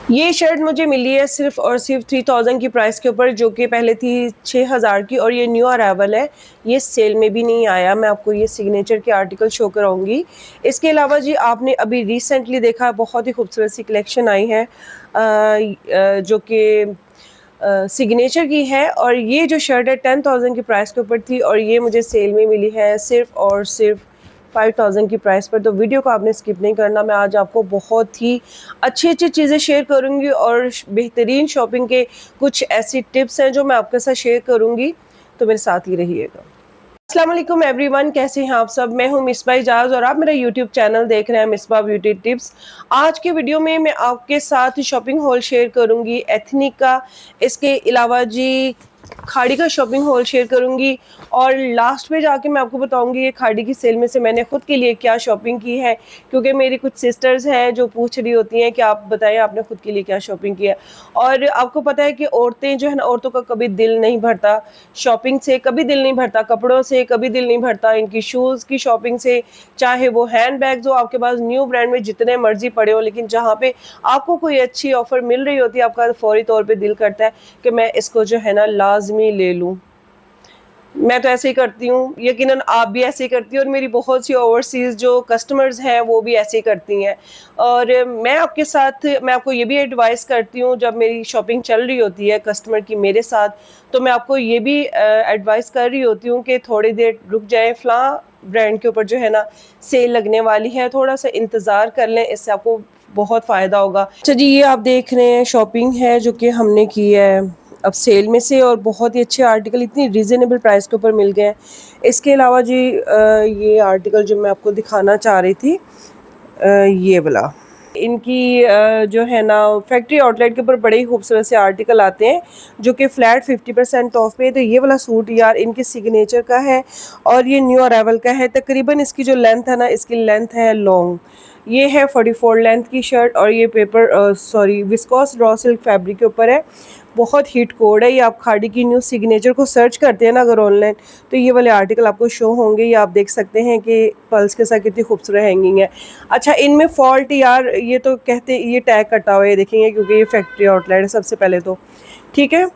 ये शर्ट मुझे मिली है सिर्फ़ और सिर्फ़ 3000 की प्राइस के ऊपर, जो कि पहले थी 6000 की, और ये न्यू अराइवल है। ये सेल में भी नहीं आया। मैं आपको ये सिग्नेचर के आर्टिकल शो कराऊँगी। इसके अलावा जी आपने अभी रिसेंटली देखा, बहुत ही खूबसूरत सी कलेक्शन आई है जो कि सिग्नेचर की है, और ये जो शर्ट है 10,000 की प्राइस के ऊपर थी, और ये मुझे सेल में मिली है सिर्फ़ और सिर्फ़ 5000 की प्राइस पर। तो वीडियो को आपने स्किप नहीं करना। मैं आज आपको बहुत ही अच्छी-अच्छी चीज़ें शेयर करूँगी, और बेहतरीन शॉपिंग के कुछ ऐसी टिप्स हैं जो मैं आपके साथ शेयर करूँगी, तो मेरे साथ ही रहिएगा। अस्सलाम वालेकुम एवरीवन, कैसे हैं आप सब? मैं हूं मिसबा इजाज़ और आप मेरा यूट्यूब चैनल देख रहे हैं मिसबा ब्यूटी टिप्स। आज के वीडियो में मैं आपके साथ शॉपिंग हॉल शेयर करूंगी एथनिक का। इसके अलावा जी खाड़ी का शॉपिंग हॉल शेयर करूंगी, और लास्ट में जाके मैं आपको बताऊंगी ये खाड़ी की सेल में से मैंने खुद के लिए क्या शॉपिंग की है, क्योंकि मेरी कुछ सिस्टर्स हैं जो पूछ रही होती हैं कि आप बताएं आपने खुद के लिए क्या शॉपिंग किया। और आपको पता है कि औरतें जो है ना, औरतों का कभी दिल नहीं भरता शॉपिंग से, कभी दिल नहीं भरता कपड़ों से, कभी दिल नहीं भरता इनकी शूज़ की शॉपिंग से, चाहे वो हैंड बैग्स हो आपके पास न्यू ब्रांड में जितने मर्जी पड़े हो, लेकिन जहाँ पे आपको कोई अच्छी ऑफर मिल रही होती है, आपका फौरी तौर पे दिल करता है कि मैं इसको जो है ना लाजमी ले लूँ। मैं तो ऐसे ही करती हूँ, यकीनन आप भी ऐसे ही करती हो, और मेरी बहुत सी ओवरसीज़ जो कस्टमर्स हैं वो भी ऐसे ही करती हैं। और मैं आपको ये भी एडवाइस करती हूँ, जब मेरी शॉपिंग चल रही होती है कस्टमर की मेरे साथ, तो मैं आपको ये भी एडवाइस कर रही होती हूँ कि थोड़ी देर रुक जाएँ, फ़लाँ ब्रांड के ऊपर जो है ना सेल लगने वाली है, थोड़ा-सा इंतज़ार कर लें, इससे आपको बहुत फ़ायदा होगा। अच्छा जी, ये आप देख रहे हैं शॉपिंग है जो कि हमने की है अब सेल में से, और बहुत ही अच्छे आर्टिकल इतनी रीज़नेबल प्राइस के ऊपर मिल गए हैं। इसके अलावा जी ये आर्टिकल जो मैं आपको दिखाना चाह रही थी, ये वाला इनकी जो है ना फैक्ट्री आउटलेट के ऊपर बड़े ही खूबसूरत से आर्टिकल आते हैं जो कि फ्लैट 50% ऑफ पे। तो ये वाला सूट यार इनके सिग्नेचर का है, और ये न्यू अराइवल का है। तकरीबन इसकी जो लेंथ है ना, इसकी लेंथ है लॉन्ग, ये है 44 लेंथ की शर्ट, और ये विस्कोस रॉ सिल्क फैब्रिक के ऊपर है। बहुत हिट कोड है ये। आप खाड़ी की न्यू सिग्नेचर को सर्च करते हैं ना अगर ऑनलाइन, तो ये वाले आर्टिकल आपको शो होंगे। ये आप देख सकते हैं कि पल्स के साथ कितनी खूबसूरत हैंगिंग है। अच्छा, इनमें फॉल्ट यार ये तो कहते ये टैग कटा हुआ है देखेंगे, क्योंकि ये फैक्ट्री आउटलेट है सबसे पहले तो, ठीक है।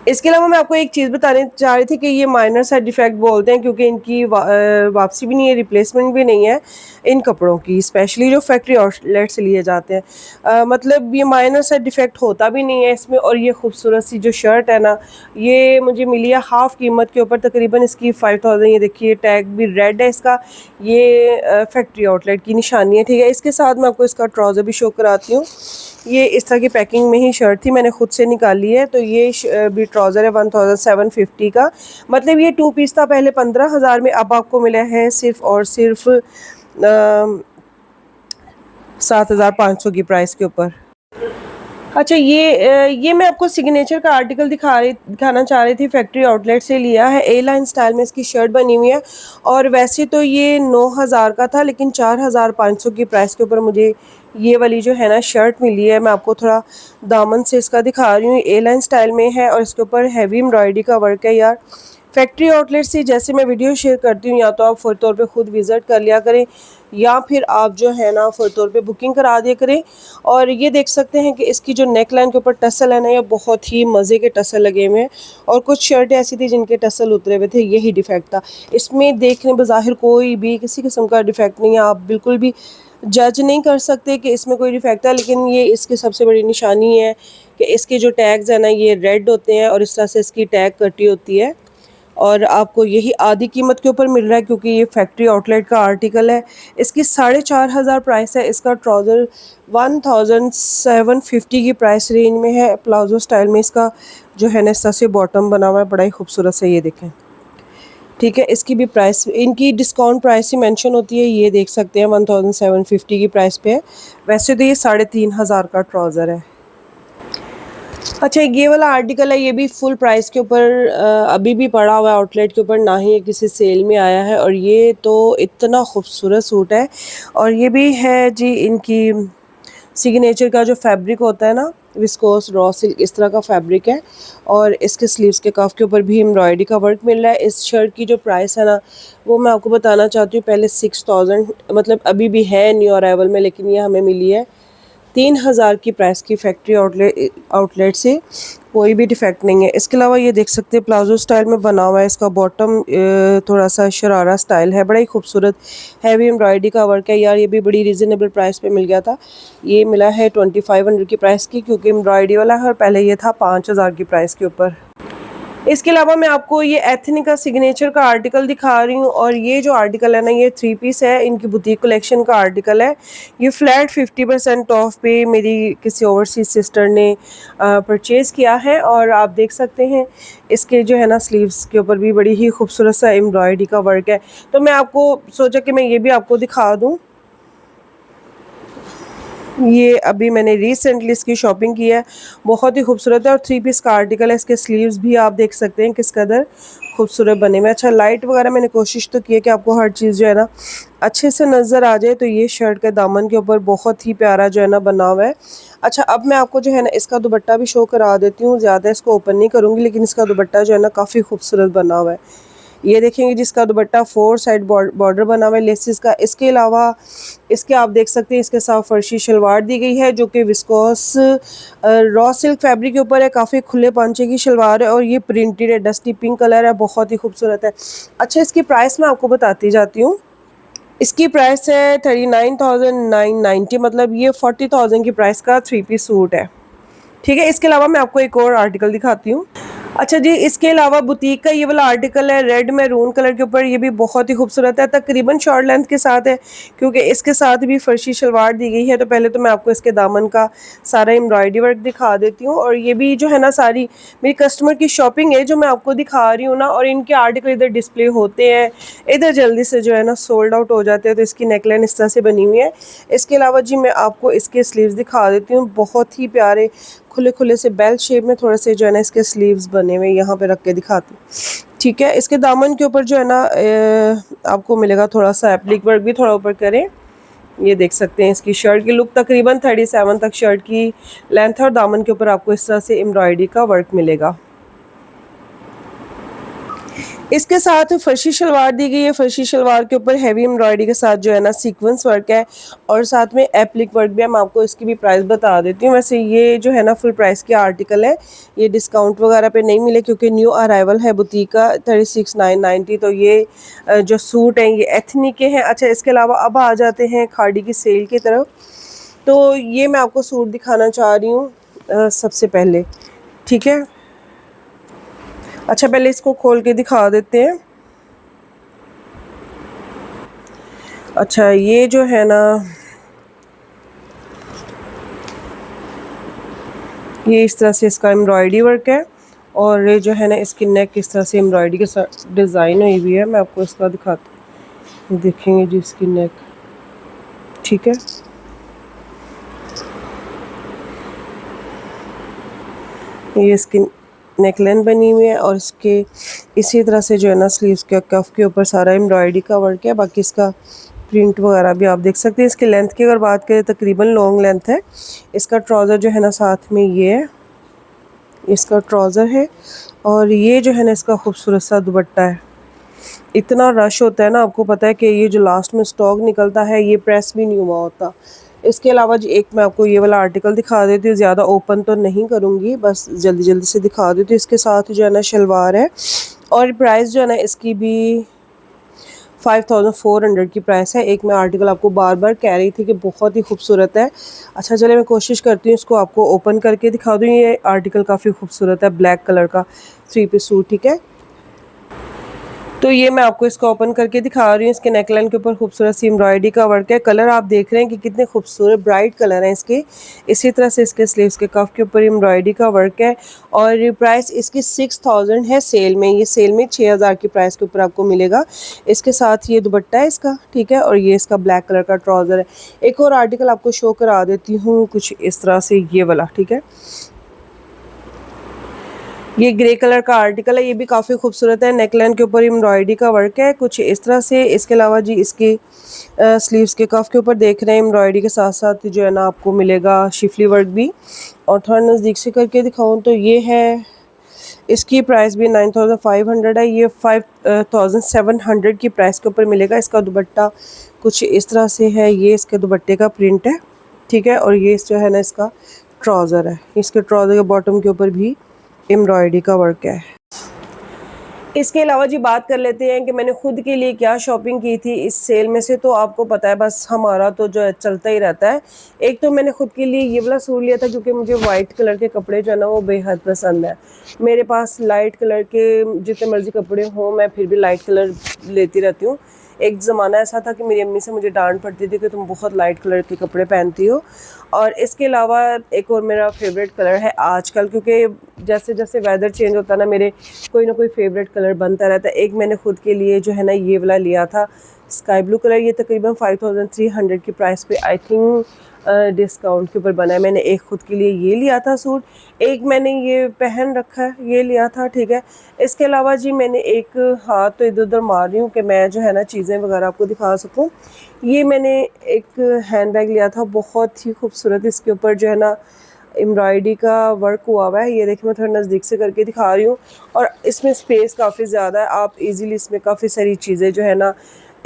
इसके अलावा मैं आपको एक चीज़ बताने चाह रही थी कि ये माइनर साइड डिफेक्ट बोलते हैं, क्योंकि इनकी वापसी भी नहीं है, रिप्लेसमेंट भी नहीं है इन कपड़ों की, स्पेशली जो फैक्ट्री आउटलेट से लिए जाते हैं। मतलब ये माइनर साइड डिफेक्ट होता भी नहीं है इसमें। और ये खूबसूरत सी जो शर्ट है ना, ये मुझे मिली है हाफ़ कीमत के ऊपर, तकरीबन इसकी 5000। ये देखिए टैग भी रेड है इसका, ये फैक्ट्री आउटलेट की निशानी है, ठीक है। इसके साथ मैं आपको इसका ट्राउज़र भी शो कराती हूँ। ये इस तरह की पैकिंग में ही शर्ट थी, मैंने खुद से निकाली है। तो ये भी ट्राउज़र है 1750 का, मतलब ये 2 पीस था पहले 15,000 में, अब आपको मिला है सिर्फ़ और सिर्फ 7500 की प्राइस के ऊपर। अच्छा, ये मैं आपको सिग्नेचर का आर्टिकल दिखाना चाह रही थी, फैक्ट्री आउटलेट से लिया है। ए लाइन स्टाइल में इसकी शर्ट बनी हुई है, और वैसे तो ये 9000 का था, लेकिन 4500 की प्राइस के ऊपर मुझे ये वाली जो है ना शर्ट मिली है। मैं आपको थोड़ा दामन से इसका दिखा रही हूँ। ए लाइन स्टाइल में है, और इसके ऊपर हैवी एम्ब्रॉयडरी का वर्क है यार। फैक्ट्री आउटलेट से जैसे मैं वीडियो शेयर करती हूँ, या तो आप फौरी तौर पे खुद विज़िट कर लिया करें, या फिर आप जो है ना फौरी तौर पे बुकिंग करा दिया करें। और ये देख सकते हैं कि इसकी जो नेक लाइन के ऊपर टसल है ना, ये बहुत ही मज़े के टसल लगे हुए हैं, और कुछ शर्टें ऐसी थी जिनके टसल उतरे हुए थे, यही डिफेक्ट था इसमें। देखने बज़ाहिर कोई भी किसी किस्म का डिफेक्ट नहीं है, आप बिल्कुल भी जज नहीं कर सकते कि इसमें कोई डिफेक्ट है। लेकिन ये इसकी सबसे बड़ी निशानी है कि इसके जो टैग्स हैं ना, ये रेड होते हैं, और इस तरह से इसकी टैग कटी होती है, और आपको यही आधी कीमत के ऊपर मिल रहा है, क्योंकि ये फैक्ट्री आउटलेट का आर्टिकल है। इसकी 4500 प्राइस है। इसका ट्राउज़र 1750 की प्राइस रेंज में है। प्लाजो स्टाइल में इसका जो है ना इस तरह से बॉटम बना हुआ है, बड़ा ही खूबसूरत से, ये देखें, ठीक है। इसकी भी प्राइस, इनकी डिस्काउंट प्राइस ही मेंशन होती है, ये देख सकते हैं 1750 की प्राइस पे है। वैसे तो ये 3500 का ट्राउज़र है। अच्छा, ये वाला आर्टिकल है, ये भी फुल प्राइस के ऊपर अभी भी पड़ा हुआ है आउटलेट के ऊपर, ना ही ये किसी सेल में आया है। और ये तो इतना खूबसूरत सूट है, और ये भी है जी इनकी सिग्नेचर का जो फैब्रिक होता है ना, विस्कोस रॉ सिल्क, इस तरह का फैब्रिक है। और इसके स्लीव्स के कफ के ऊपर भी एम्ब्रॉयडरी का वर्क मिल रहा है। इस शर्ट की जो प्राइस है ना, वो मैं आपको बताना चाहती हूँ। पहले 6000, मतलब अभी भी है न्यू अराइवल में, लेकिन ये हमें मिली है 3000 की प्राइस की फैक्ट्री आउटलेट से कोई भी डिफेक्ट नहीं है। इसके अलावा ये देख सकते हैं प्लाजो स्टाइल में बना हुआ है, इसका बॉटम थोड़ा सा शरारा स्टाइल है, बड़ा ही खूबसूरत हैवी एम्ब्रॉयडरी का वर्क है यार। ये भी बड़ी रीज़नेबल प्राइस पे मिल गया था, ये मिला है 2500 की प्राइस की, क्योंकि एम्ब्रॉयडरी वाला है और पहले ये था 5000 की प्राइस के ऊपर। इसके अलावा मैं आपको ये एथनिक का सिग्नेचर का आर्टिकल दिखा रही हूँ, और ये जो आर्टिकल है ना, ये 3 पीस है, इनकी बुटीक कलेक्शन का आर्टिकल है। ये फ्लैट 50% ऑफ पे मेरी किसी ओवरसीज सिस्टर ने परचेज़ किया है, और आप देख सकते हैं इसके जो है ना स्लीव्स के ऊपर भी बड़ी ही खूबसूरत सा एम्ब्रॉयडरी का वर्क है। तो मैं आपको सोचा कि मैं ये भी आपको दिखा दूँ। ये अभी मैंने रिसेंटली इसकी शॉपिंग की है, बहुत ही खूबसूरत है, और 3 पीस का आर्टिकल है। इसके स्लीव्स भी आप देख सकते हैं किस कदर खूबसूरत बने हुए। अच्छा, लाइट वगैरह मैंने कोशिश तो की है कि आपको हर चीज़ जो है ना अच्छे से नज़र आ जाए। तो ये शर्ट के दामन के ऊपर बहुत ही प्यारा जो है ना बना हुआ है। अच्छा, अब मैं आपको जो है ना इसका दुपट्टा भी शो करा देती हूँ, ज़्यादा इसको ओपन नहीं करूँगी, लेकिन इसका दुपट्टा जो है ना काफ़ी खूबसूरत बना हुआ है। ये देखेंगे जिसका दुपट्टा 4 साइड बॉर्डर बना हुआ है लेसिस का। इसके अलावा इसके आप देख सकते हैं इसके साथ फर्शी शलवार दी गई है, जो कि विस्कोस रॉ सिल्क फैब्रिक के ऊपर है, काफ़ी खुले पांचे की शलवार है, और ये प्रिंटेड है, डस्टी पिंक कलर है, बहुत ही खूबसूरत है। अच्छा, इसकी प्राइस मैं आपको बताती जाती हूँ। इसकी प्राइस है 39,990, मतलब ये 40,000 की प्राइस का 3 पीस सूट है। ठीक है, इसके अलावा मैं आपको एक और आर्टिकल दिखाती हूँ। अच्छा जी, इसके अलावा बुटीक का ये वाला आर्टिकल है रेड मैरून कलर के ऊपर, ये भी बहुत ही खूबसूरत है, तकरीबन शॉर्ट लेंथ के साथ है, क्योंकि इसके साथ भी फर्शी शलवार दी गई है। तो पहले तो मैं आपको इसके दामन का सारा एम्ब्रॉयडरी वर्क दिखा देती हूँ, और ये भी जो है ना सारी मेरी कस्टमर की शॉपिंग है जो मैं आपको दिखा रही हूँ ना, और इनके आर्टिकल इधर डिस्प्ले होते हैं, इधर जल्दी से जो है ना सोल्ड आउट हो जाते हैं। तो इसकी नेकलाइन इस तरह से बनी हुई है। इसके अलावा जी मैं आपको इसके स्लीव्स दिखा देती हूँ, बहुत ही प्यारे खुले खुले से बेल शेप में थोड़े से जो है ना इसके स्लीव्स बने हुए, यहाँ पे रख के दिखाती हूँ। ठीक है, इसके दामन के ऊपर जो है ना आपको मिलेगा थोड़ा सा एप्लिक वर्क भी थोड़ा ऊपर करें। ये देख सकते हैं इसकी शर्ट की लुक तकरीबन 37 तक शर्ट की लेंथ है, और दामन के ऊपर आपको इस तरह से एम्ब्रॉयडरी का वर्क मिलेगा। इसके साथ फर्शी शलवार दी गई है, फर्शी शलवार के ऊपर हैवी एम्ब्रॉयडरी के साथ जो है ना सीक्वेंस वर्क है, और साथ में एप्लिक वर्क भी है। मैं आपको इसकी भी प्राइस बता देती हूँ। वैसे ये जो है ना फुल प्राइस के आर्टिकल है, ये डिस्काउंट वगैरह पे नहीं मिले, क्योंकि न्यू अराइवल है बुटीक का, 36,990। तो ये जो सूट हैं ये एथनिक के हैं। अच्छा, इसके अलावा अब आ जाते हैं खाड़ी की सेल की तरफ। तो ये मैं आपको सूट दिखाना चाह रही हूँ सबसे पहले। ठीक है, अच्छा पहले इसको खोल के दिखा देते हैं। अच्छा, ये जो है ना ये इस तरह से इसका एम्ब्रॉयडरी वर्क है, और ये जो है ना इसकी नेक इस तरह से एम्ब्रॉयडरी के साथ डिज़ाइन हुई हुई है। मैं आपको इसका दिखाती हूँ, देखेंगे जी इसकी नेक। ठीक है, ये इसकी नेकलाइन बनी हुई है, और इसके इसी तरह से जो है ना स्लीव्स के कफ के ऊपर सारा एम्ब्रॉयडरी का वर्क है। बाकी इसका प्रिंट वगैरह भी आप देख सकते हैं। इसकी लेंथ की अगर बात करें तकरीबन लॉन्ग लेंथ है। इसका ट्राउज़र जो है ना साथ में ये है, इसका ट्राउज़र है, और ये जो है ना इसका खूबसूरत सा दुपट्टा है। इतना रश होता है ना, आपको पता है कि ये जो लास्ट में स्टॉक निकलता है ये प्रेस भी नहीं हुआ होता। इसके अलावा जी एक मैं आपको ये वाला आर्टिकल दिखा देती हूँ, ज़्यादा ओपन तो नहीं करूँगी, बस जल्दी जल्दी से दिखा देती हूँ। इसके साथ जो है ना शलवार है, और प्राइस जो है ना इसकी भी 5400 की प्राइस है। एक मैं आर्टिकल आपको बार बार कह रही थी कि बहुत ही खूबसूरत है। अच्छा चले मैं कोशिश करती हूँ इसको आपको ओपन करके दिखा दूँ। ये आर्टिकल काफ़ी खूबसूरत है, ब्लैक कलर का 3 पीस सूट। ठीक है, तो ये मैं आपको इसको ओपन करके दिखा रही हूँ। इसके नेकलाइन के ऊपर खूबसूरत सी एम्ब्रॉयडरी का वर्क है। कलर आप देख रहे हैं कि कितने खूबसूरत ब्राइट कलर हैं इसके। इसी तरह से इसके स्लीव्स के कफ के ऊपर एम्ब्रॉयडरी का वर्क है, और प्राइस इसकी 6000 है सेल में। ये सेल में 6000 की प्राइस के ऊपर आपको मिलेगा। इसके साथ ये दुपट्टा है इसका, ठीक है, और ये इसका ब्लैक कलर का ट्राउज़र है। एक और आर्टिकल आपको शो करा देती हूँ कुछ इस तरह से, ये वाला। ठीक है, ये ग्रे कलर का आर्टिकल है, ये भी काफ़ी खूबसूरत है। नेकलाइन के ऊपर एम्ब्रॉयडरी का वर्क है कुछ इस तरह से। इसके अलावा जी इसके स्लीव्स के कफ के ऊपर देख रहे हैं एम्ब्रॉयडरी के साथ साथ जो है ना आपको मिलेगा शिफली वर्क भी। और थोड़ा नज़दीक से करके दिखाऊं तो ये है, इसकी प्राइस भी 9500 है। ये 5700 की प्राइस के ऊपर मिलेगा। इसका दुपट्टा कुछ इस तरह से है, ये इसके दुपट्टे का प्रिंट है। ठीक है। और ये जो है ना इसका ट्राउज़र है, इसके ट्राउज़र के बॉटम के ऊपर भी एम्ब्रॉयडरी का वर्क है। इसके अलावा जी बात कर लेते हैं कि मैंने खुद के लिए क्या शॉपिंग की थी इस सेल में से। तो आपको पता है बस हमारा तो जो है चलता ही रहता है। एक तो मैंने खुद के लिए ये वाला सूट लिया था क्योंकि मुझे वाइट कलर के कपड़े जो है ना वो बेहद पसंद है। मेरे पास लाइट कलर के जितने मर्जी कपड़े हों मैं फिर भी लाइट कलर लेती रहती हूँ। एक ज़माना ऐसा था कि मेरी अम्मी से मुझे डांट पड़ती थी कि तुम बहुत लाइट कलर के कपड़े पहनती हो। और इसके अलावा एक और मेरा फेवरेट कलर है आजकल, क्योंकि जैसे जैसे वेदर चेंज होता है ना मेरे कोई ना कोई फेवरेट कलर बनता रहता है। एक मैंने खुद के लिए जो है ना ये वाला लिया था स्काई ब्लू कलर। ये तकरीबन 5300 की प्राइस पे आई थिंक डिस्काउंट के ऊपर बना है। मैंने एक खुद के लिए ये लिया था सूट, एक मैंने ये पहन रखा है ये लिया था, ठीक है। इसके अलावा जी मैंने एक हाथ तो इधर उधर मार रही हूँ कि मैं जो है ना चीज़ें वगैरह आपको दिखा सकूँ। ये मैंने एक हैंड बैग लिया था, बहुत ही खूबसूरत, इसके ऊपर जो है ना एम्ब्रॉयडरी का वर्क हुआ हुआ है। ये देखिए मैं थोड़ा नज़दीक से करके दिखा रही हूँ। और इसमें स्पेस काफ़ी ज़्यादा है, आप इजीली इसमें काफ़ी सारी चीज़ें जो है ना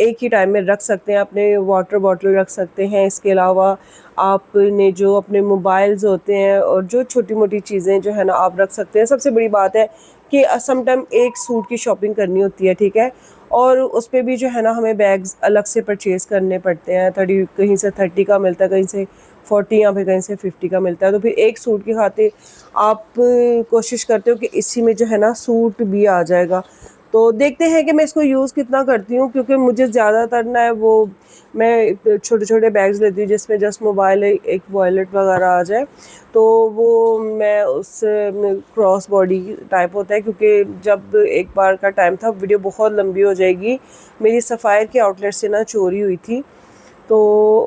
एक ही टाइम में रख सकते हैं। अपने वाटर बॉटल रख सकते हैं, इसके अलावा आपने जो अपने मोबाइल्स होते हैं और जो छोटी मोटी चीज़ें जो है ना आप रख सकते हैं। सबसे बड़ी बात है कि सम टाइम एक सूट की शॉपिंग करनी होती है, ठीक है, और उस पर भी जो है ना हमें बैग्स अलग से परचेज़ करने पड़ते हैं। 30 कहीं से 30 का मिलता है, कहीं से 40 या फिर कहीं से 50 का मिलता है। तो फिर एक सूट की खातिर आप कोशिश करते हो कि इसी में जो है ना सूट भी आ जाएगा। तो देखते हैं कि मैं इसको यूज़ कितना करती हूँ, क्योंकि मुझे ज़्यादातर ना है वो मैं छोटे छोटे बैग्स लेती हूँ जिसमें जस्ट मोबाइल एक वॉलेट वगैरह आ जाए। तो वो मैं उस क्रॉस बॉडी टाइप होता है, क्योंकि जब एक बार का टाइम था, वीडियो बहुत लंबी हो जाएगी, मेरी सफ़ायर के आउटलेट से ना चोरी हुई थी। तो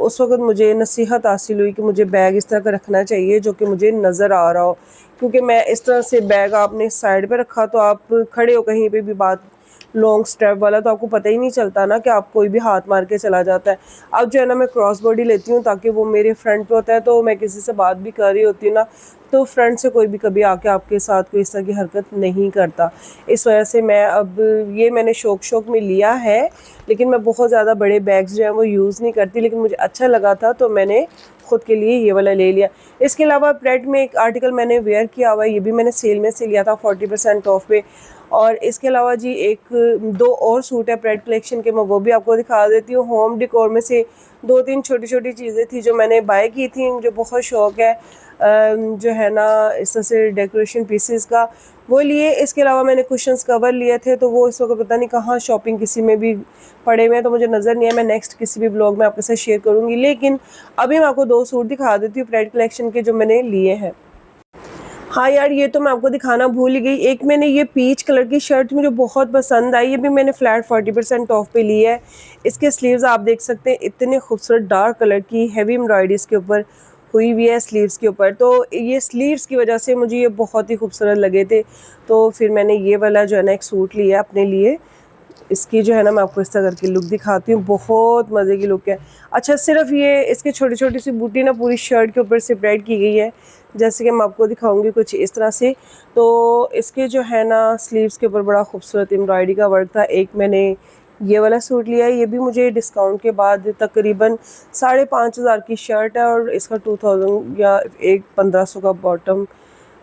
उस वक़्त मुझे नसीहत हासिल हुई कि मुझे बैग इस तरह का रखना चाहिए जो कि मुझे नज़र आ रहा हो, क्योंकि मैं इस तरह से बैग आपने साइड पे रखा तो आप खड़े हो कहीं पे भी, बात लॉन्ग स्ट्रैप वाला, तो आपको पता ही नहीं चलता ना कि आप कोई भी हाथ मार के चला जाता है। अब जो है ना मैं क्रॉस बॉडी लेती हूँ ताकि वो मेरे फ्रंट पे होता है, तो मैं किसी से बात भी कर रही होती हूँ ना तो फ्रंट से कोई भी कभी आके आपके साथ कोई इस तरह की हरकत नहीं करता। इस वजह से मैं अब ये मैंने शौक में लिया है, लेकिन मैं बहुत ज़्यादा बड़े बैग्स जो हैं वो यूज़ नहीं करती, लेकिन मुझे अच्छा लगा था तो मैंने खुद के लिए ये वाला ले लिया। इसके अलावा प्रेड में एक आर्टिकल मैंने वेयर किया हुआ है, ये भी मैंने सेल में से लिया था 40% ऑफ पे। और इसके अलावा जी एक दो और सूट है प्रेड कलेक्शन के, मैं वो भी आपको दिखा देती हूँ। होम डेकोर में से 2-3 छोटी छोटी चीज़ें थी जो मैंने बाय की थी, मुझे बहुत शौक़ है जो है ना इस तरह से डेकोरेशन पीसेस का, वो लिए। इसके अलावा मैंने कुशन्स कवर लिए थे, तो वो इस वक्त पता नहीं कहाँ शॉपिंग किसी में भी पड़े हुए हैं तो मुझे नज़र नहीं है। मैं नेक्स्ट किसी भी ब्लॉग में आपके साथ शेयर करूँगी, लेकिन अभी मैं आपको 2 सूट दिखा देती हूँ प्रेड कलेक्शन के जो मैंने लिए हैं। हाँ यार, ये तो मैं आपको दिखाना भूल ही गई। एक मैंने ये पीच कलर की शर्ट मुझे बहुत पसंद आई, ये भी मैंने फ्लैट 40% ऑफ पे ली है। इसके स्लीव्स आप देख सकते हैं, इतने खूबसूरत डार्क कलर की हैवी एम्ब्रॉयडरी इसके ऊपर हुई हुई है स्लीव्स के ऊपर। तो ये स्लीव्स की वजह से मुझे ये बहुत ही खूबसूरत लगे थे, तो फिर मैंने ये वाला जो है ना एक सूट लिया अपने लिए। इसकी जो है ना मैं आपको इस तरह करके लुक दिखाती हूँ, बहुत मज़े की लुक है। अच्छा, सिर्फ ये इसकी छोटी छोटी सी बूटी ना पूरी शर्ट के ऊपर से स्प्रेड की गई है, जैसे कि मैं आपको दिखाऊंगी कुछ इस तरह से। तो इसके जो है ना स्लीव्स के ऊपर बड़ा खूबसूरत एम्ब्रॉयडरी का वर्क था। एक मैंने ये वाला सूट लिया है, ये भी मुझे डिस्काउंट के बाद तकरीबन 5,500 की शर्ट है और इसका 2000 या 1500 का बॉटम,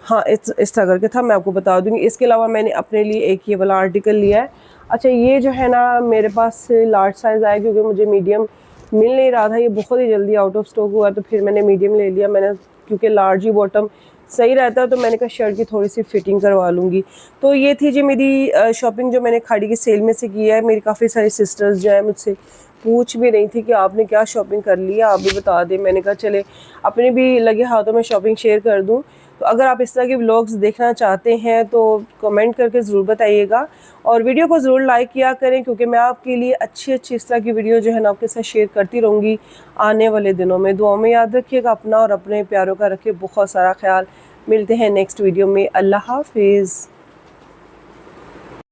हाँ इस तरह करके था, मैं आपको बता दूँगी। इसके अलावा मैंने अपने लिए एक ये वाला आर्टिकल लिया है। अच्छा, ये जो है ना मेरे पास लार्ज साइज़ आया क्योंकि मुझे मीडियम मिल नहीं रहा था, ये बहुत ही जल्दी आउट ऑफ स्टॉक हुआ, तो फिर मैंने मीडियम ले लिया। मैंने क्योंकि लार्ज ही बॉटम सही रहता है, तो मैंने कहा शर्ट की थोड़ी सी फिटिंग करवा लूँगी। तो ये थी जी मेरी शॉपिंग जो मैंने खाड़ी की सेल में से की है। मेरी काफ़ी सारी सिस्टर्स जो है मुझसे पूछ भी रही थी कि आपने क्या शॉपिंग कर लिया, आप भी बता दें। मैंने कहा चले अपने भी लगे हाथों में शॉपिंग शेयर कर दूं। तो अगर आप इस तरह के व्लॉग्स देखना चाहते हैं तो कमेंट करके ज़रूर बताइएगा और वीडियो को ज़रूर लाइक किया करें, क्योंकि मैं आपके लिए अच्छी इस तरह की वीडियो जो है ना आपके साथ शेयर करती रहूँगी आने वाले दिनों में। दुआ में याद रखिएगा अपना और अपने प्यारों का रखिए बहुत सारा ख्याल। मिलते हैं नेक्स्ट वीडियो में। अल्लाह हाफिज़।